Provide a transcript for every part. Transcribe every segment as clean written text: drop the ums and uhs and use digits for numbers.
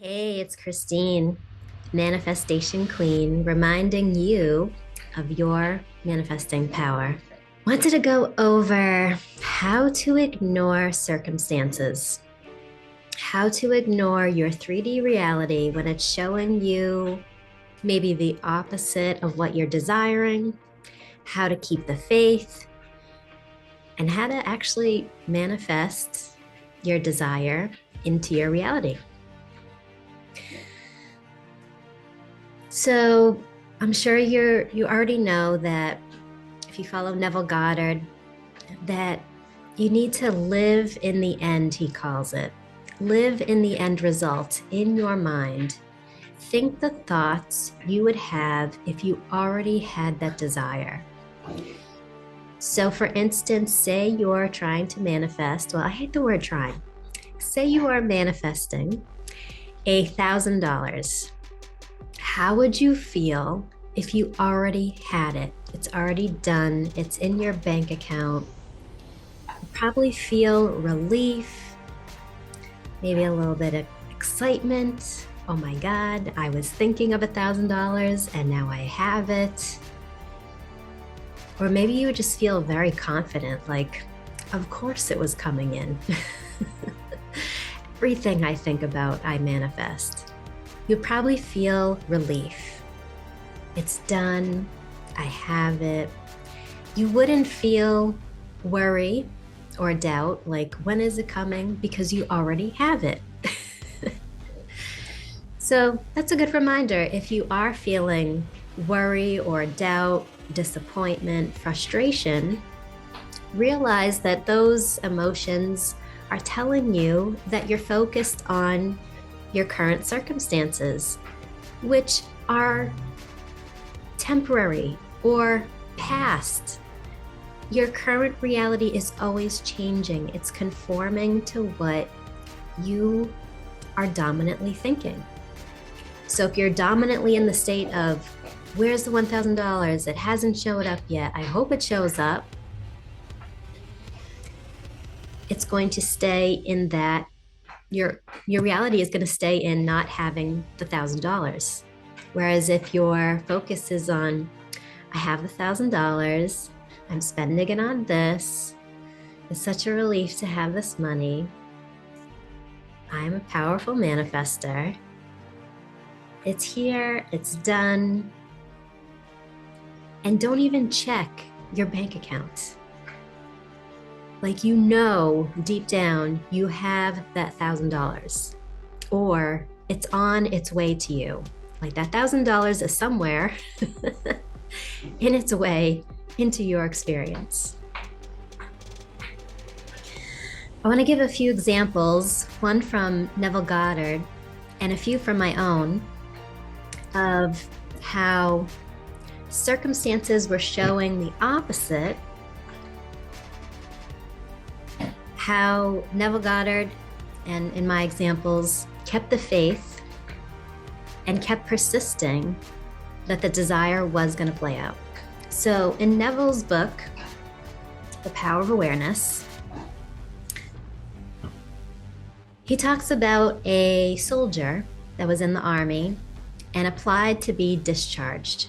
Hey, it's Christine, Manifestation Queen, reminding you of your manifesting power. Wanted to go over how to ignore circumstances, how to ignore your 3D reality when it's showing you maybe the opposite of what you're desiring, how to keep the faith, and how to actually manifest your desire into your reality. So I'm sure you already know that if you follow Neville Goddard, that you need to live in the end, he calls it. Live in the end result in your mind. Think the thoughts you would have if you already had that desire. So, for instance, say you're trying to manifest, well, I hate the word trying. Say you are manifesting $1,000. How would you feel if you already had it? It's already done, it's in your bank account. You probably feel relief, maybe a little bit of excitement. Oh my God, I was thinking of $1,000 and now I have it. Or maybe you would just feel very confident, like, of course it was coming in. Everything I think about, I manifest. You'll probably feel relief. It's done. I have it. You wouldn't feel worry or doubt, like, when is it coming? Because you already have it. So that's a good reminder. If you are feeling worry or doubt, disappointment, frustration, realize that those emotions are telling you that you're focused on your current circumstances, which are temporary or past. Your current reality is always changing. It's conforming to what you are dominantly thinking. So if you're dominantly in the state of, where's the $1,000? It hasn't showed up yet. I hope it shows up. It's going to stay in that your reality is going to stay in not having the $1,000. Whereas if your focus is on, I have the $1,000, I'm spending it on this, it's such a relief to have this money, I'm a powerful manifester, it's here, it's done, and don't even check your bank account. Like, you know, deep down, you have that $1,000, or it's on its way to you. Like, that $1,000 is somewhere in its way into your experience. I want to give a few examples, one from Neville Goddard and a few from my own, of how circumstances were showing the opposite. How Neville Goddard, and in my examples, kept the faith and kept persisting that the desire was going to play out. So in Neville's book, The Power of Awareness, he talks about a soldier that was in the army and applied to be discharged,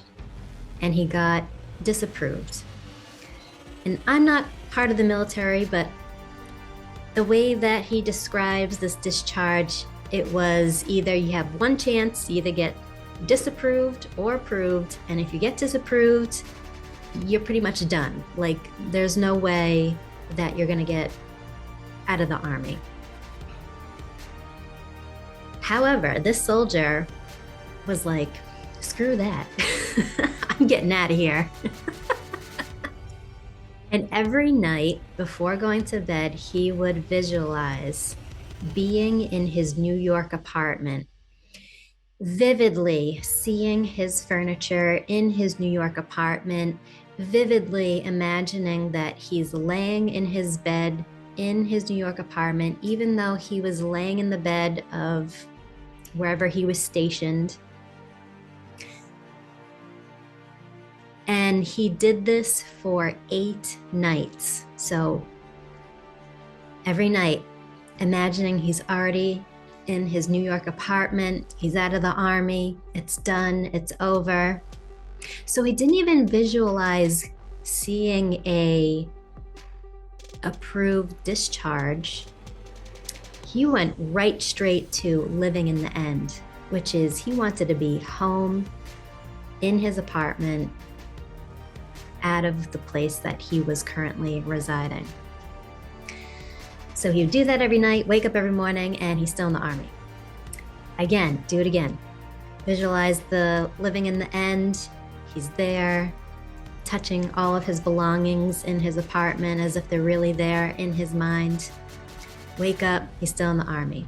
and he got disapproved. And I'm not part of the military, but the way that he describes this discharge, it was either you have one chance, you either get disapproved or approved, and if you get disapproved, you're pretty much done. Like, there's no way that you're gonna get out of the army. However, this soldier was like, screw that. I'm getting out of here. And every night before going to bed, he would visualize being in his New York apartment, vividly seeing his furniture in his New York apartment, vividly imagining that he's laying in his bed in his New York apartment, even though he was laying in the bed of wherever he was stationed. And he did this for 8 nights. So every night, imagining he's already in his New York apartment. He's out of the army. It's done. It's over. So he didn't even visualize seeing a approved discharge. He went right straight to living in the end, which is he wanted to be home in his apartment, out of the place that he was currently residing. So he would do that every night, wake up every morning, and he's still in the army. Again, do it again. Visualize the living in the end. He's there, touching all of his belongings in his apartment as if they're really there in his mind. Wake up, he's still in the army.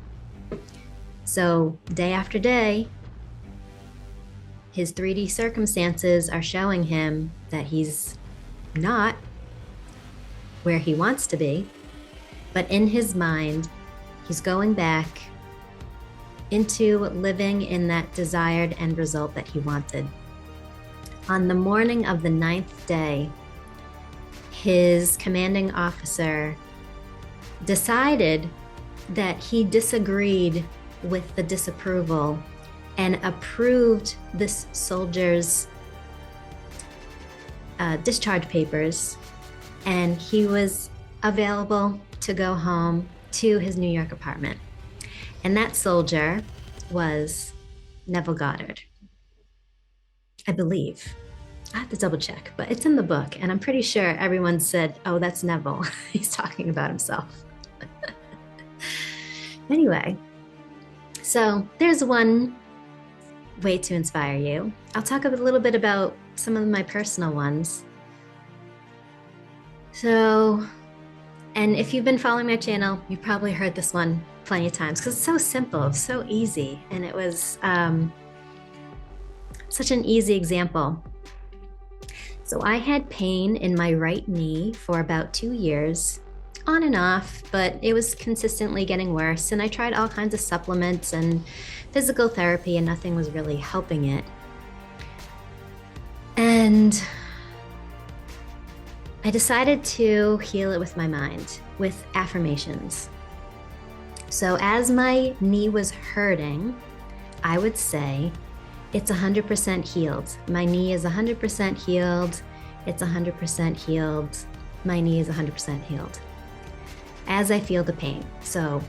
So day after day, his 3D circumstances are showing him that he's not where he wants to be, but in his mind, he's going back into living in that desired end result that he wanted. On the morning of the 9th day, his commanding officer decided that he disagreed with the disapproval and approved this soldier's discharge papers, and he was available to go home to his New York apartment. And that soldier was Neville Goddard, I believe. I have to double check, but it's in the book, and I'm pretty sure everyone said, oh, that's Neville. He's talking about himself. Anyway, so there's one way to inspire you. I'll talk a little bit about some of my personal ones. So, and if you've been following my channel, you've probably heard this one plenty of times because it's so simple, so easy, and it was such an easy example. So I had pain in my right knee for about 2 years, on and off, but it was consistently getting worse, and I tried all kinds of supplements and physical therapy, and nothing was really helping it. And I decided to heal it with my mind, with affirmations. So as my knee was hurting, I would say, it's 100% healed. My knee is 100% healed. It's 100% healed. My knee is 100% healed. As I feel the pain. So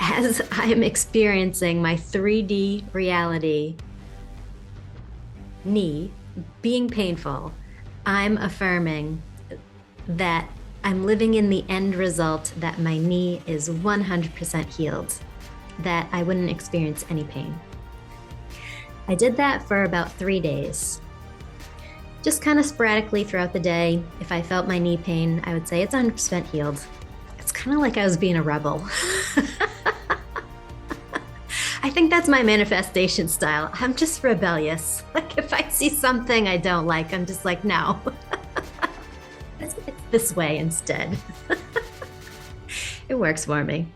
as I'm experiencing my 3D reality knee being painful, I'm affirming that I'm living in the end result, that my knee is 100% healed, that I wouldn't experience any pain. I did that for about 3 days. Just kind of sporadically throughout the day. If I felt my knee pain, I would say it's 100% healed. It's kind of like I was being a rebel. I think that's my manifestation style. I'm just rebellious. Like if I see something I don't like, I'm just like, no. It's this way instead. It works for me.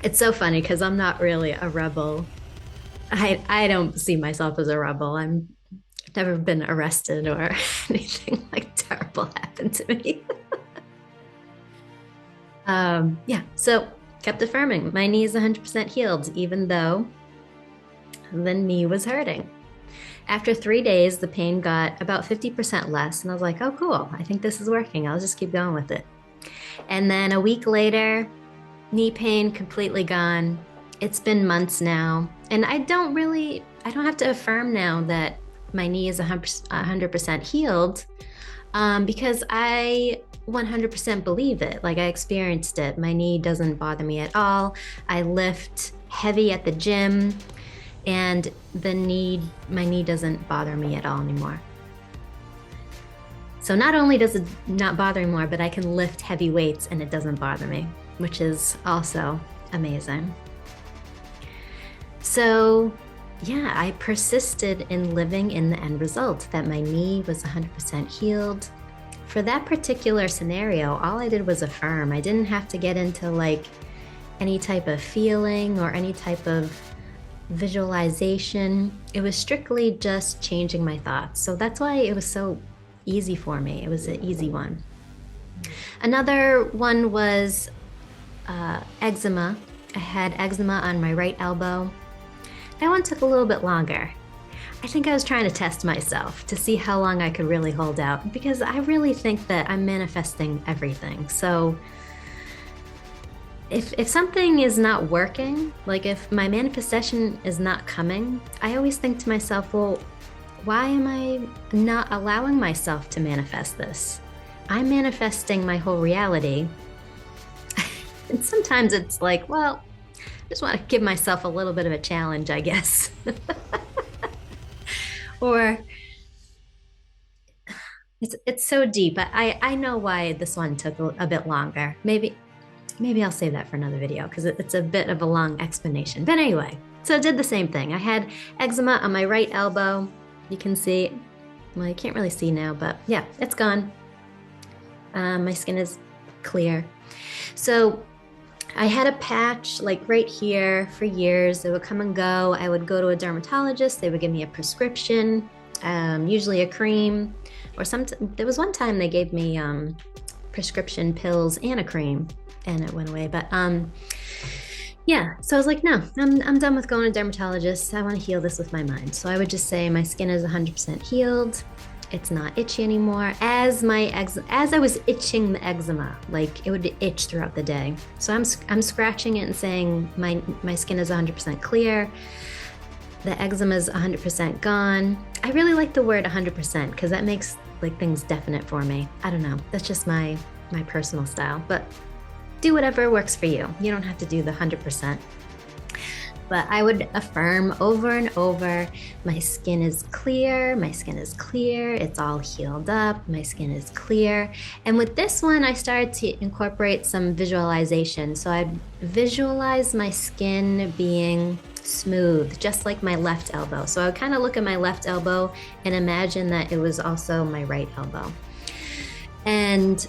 It's so funny because I'm not really a rebel. I don't see myself as a rebel. I've never been arrested or anything like terrible happened to me. Yeah, so kept affirming. My knee is 100% healed, even though the knee was hurting. After 3 days, the pain got about 50% less, and I was like, oh, cool. I think this is working. I'll just keep going with it. And then a week later, knee pain completely gone. It's been months now, and I don't have to affirm now that my knee is 100% healed because I 100% believe it. Like I experienced it. My knee doesn't bother me at all. I lift heavy at the gym, and my knee doesn't bother me at all anymore. So not only does it not bother me more, but I can lift heavy weights and it doesn't bother me, which is also amazing. So yeah, I persisted in living in the end result, that my knee was 100% healed. For that particular scenario, all I did was affirm. I didn't have to get into like any type of feeling or any type of visualization. It was strictly just changing my thoughts. So that's why it was so easy for me. It was an easy one. Another one was eczema. I had eczema on my right elbow. That one took a little bit longer. I think I was trying to test myself to see how long I could really hold out, because I really think that I'm manifesting everything. So if something is not working, like if my manifestation is not coming, I always think to myself, well, why am I not allowing myself to manifest this? I'm manifesting my whole reality. And sometimes it's like, well, I just want to give myself a little bit of a challenge, I guess. Or it's so deep. I know why this one took a bit longer. Maybe I'll save that for another video because it's a bit of a long explanation. But anyway, so I did the same thing. I had eczema on my right elbow. You can see, well, you can't really see now, but yeah, it's gone. My skin is clear. So I had a patch like right here for years. It would come and go. I would go to a dermatologist. They would give me a prescription, usually a cream, or there was one time they gave me prescription pills and a cream, and it went away. But yeah, so I was like, no, I'm done with going to dermatologists. I want to heal this with my mind. So I would just say my skin is 100% healed. It's not itchy anymore. As I was itching the eczema, like it would itch throughout the day. So I'm scratching it and saying my skin is 100% clear. The eczema is 100% gone. I really like the word 100% because that makes like things definite for me. I don't know. That's just my personal style. But do whatever works for you. You don't have to do the 100%. But I would affirm over and over, my skin is clear, my skin is clear, it's all healed up, my skin is clear. And with this one, I started to incorporate some visualization. So I'd visualize my skin being smooth, just like my left elbow. So I would kind of look at my left elbow and imagine that it was also my right elbow. And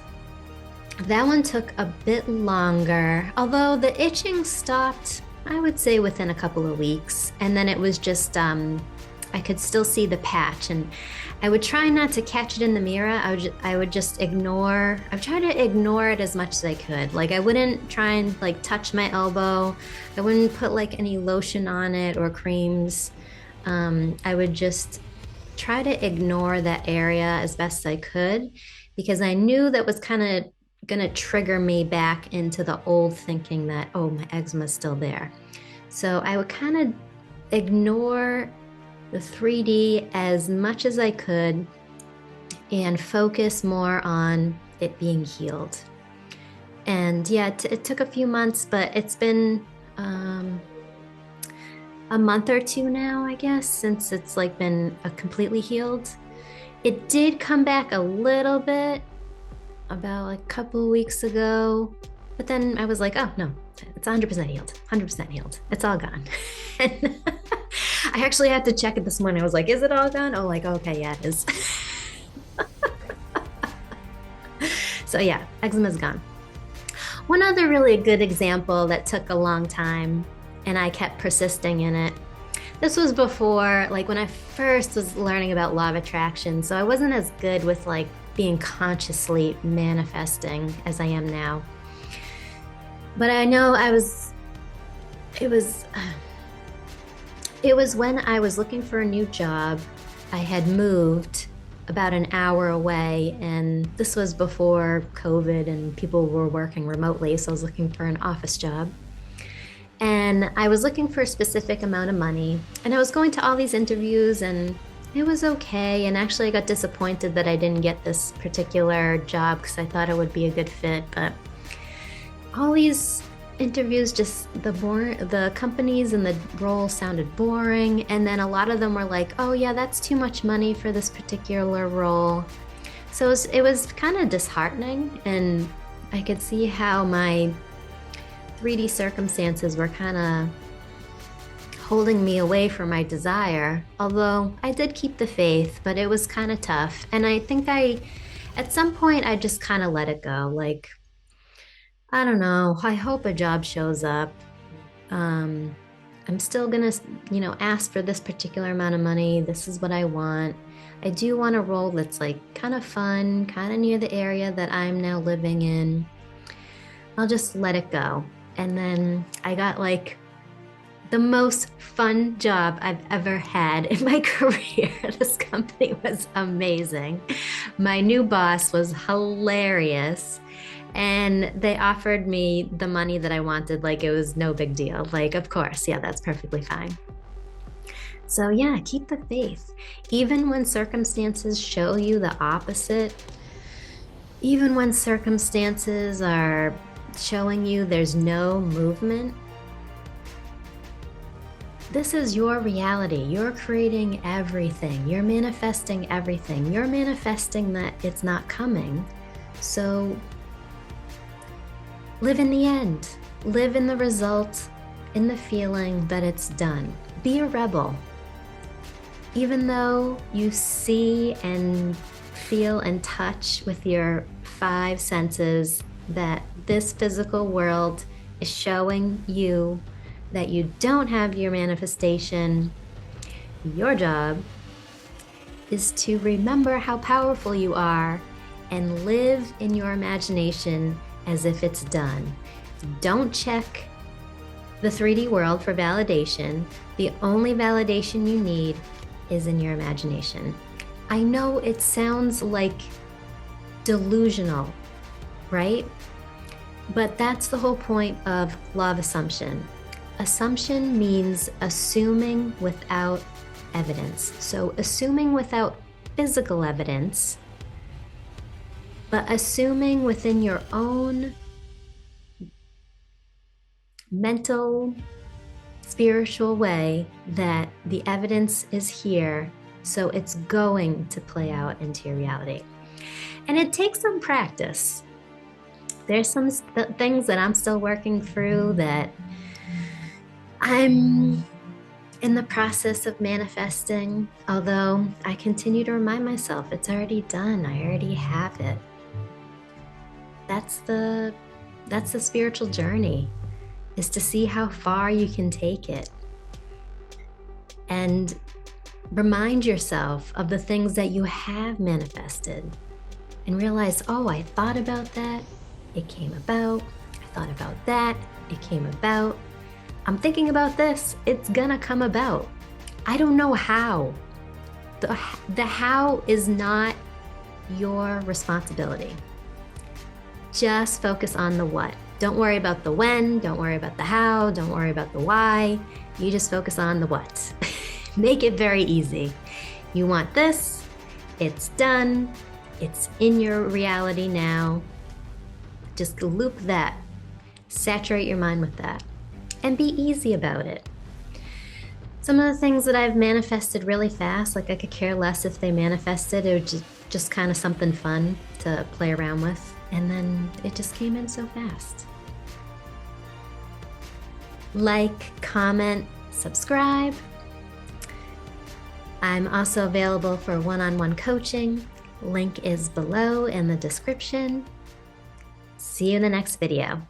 that one took a bit longer, although the itching stopped, I would say within a couple of weeks. And then it was just, I could still see the patch, and I would try not to catch it in the mirror. I would just ignore, I would try to ignore it as much as I could. Like I wouldn't try and like touch my elbow. I wouldn't put like any lotion on it or creams. I would just try to ignore that area as best I could, because I knew that was kind of gonna trigger me back into the old thinking that, oh, my eczema is still there. So I would kind of ignore the 3D as much as I could and focus more on it being healed. And yeah, it took a few months, but it's been a month or two now, I guess, since it's like been completely healed. It did come back a little bit about like a couple of weeks ago, but then I was like, oh no, it's 100% healed, 100% healed. It's all gone. And I actually had to check it this morning. I was like, is it all gone? Oh, like, okay, yeah, it is. So yeah, eczema's gone. One other really good example that took a long time and I kept persisting in it. This was before, like when I first was learning about law of attraction. So I wasn't as good with like being consciously manifesting as I am now. But I know it was when I was looking for a new job. I had moved about an hour away, and this was before COVID and people were working remotely, so I was looking for an office job. And I was looking for a specific amount of money, and I was going to all these interviews, and it was okay. And actually I got disappointed that I didn't get this particular job because I thought it would be a good fit. But all these interviews, just the companies and the role sounded boring. And then a lot of them were like, oh yeah, that's too much money for this particular role. So it was kind of disheartening, and I could see how my 3D circumstances were kind of holding me away from my desire. Although I did keep the faith, but it was kind of tough. And I think at some point I just kind of let it go. Like, I don't know, I hope a job shows up. I'm still gonna, ask for this particular amount of money. This is what I want. I do want a role that's like kind of fun, kind of near the area that I'm now living in. I'll just let it go. And then I got like the most fun job I've ever had in my career. This company was amazing. My new boss was hilarious. And they offered me the money that I wanted, like it was no big deal. Like, of course, yeah, that's perfectly fine. So, yeah, keep the faith. Even when circumstances show you the opposite, even when circumstances are showing you there's no movement, this is your reality. You're creating everything. You're manifesting everything. You're manifesting that it's not coming. So live in the end. Live in the result, in the feeling that it's done. Be a rebel. Even though you see and feel and touch with your 5 senses that this physical world is showing you that you don't have your manifestation, your job is to remember how powerful you are and live in your imagination as if it's done. Don't check the 3D world for validation. The only validation you need is in your imagination. I know it sounds like delusional, right? But that's the whole point of law of assumption. Assumption means assuming without evidence. So assuming without physical evidence, but assuming within your own mental, spiritual way that the evidence is here, so it's going to play out into your reality. And it takes some practice. There's some things that I'm still working through that I'm in the process of manifesting, although I continue to remind myself it's already done. I already have it. That's the spiritual journey, is to see how far you can take it and remind yourself of the things that you have manifested and realize, oh, I thought about that, it came about. I thought about that, it came about. I'm thinking about this, it's gonna come about. I don't know how. The how is not your responsibility. Just focus on the what. Don't worry about the when, don't worry about the how, don't worry about the why. You just focus on the what. Make it very easy. You want this, it's done, it's in your reality now. Just loop that. Saturate your mind with that. And be easy about it. Some of the things that I've manifested really fast, like I could care less if they manifested, it was just kind of something fun to play around with. And then it just came in so fast. Like, comment, subscribe. I'm also available for one-on-one coaching. Link is below in the description. See you in the next video.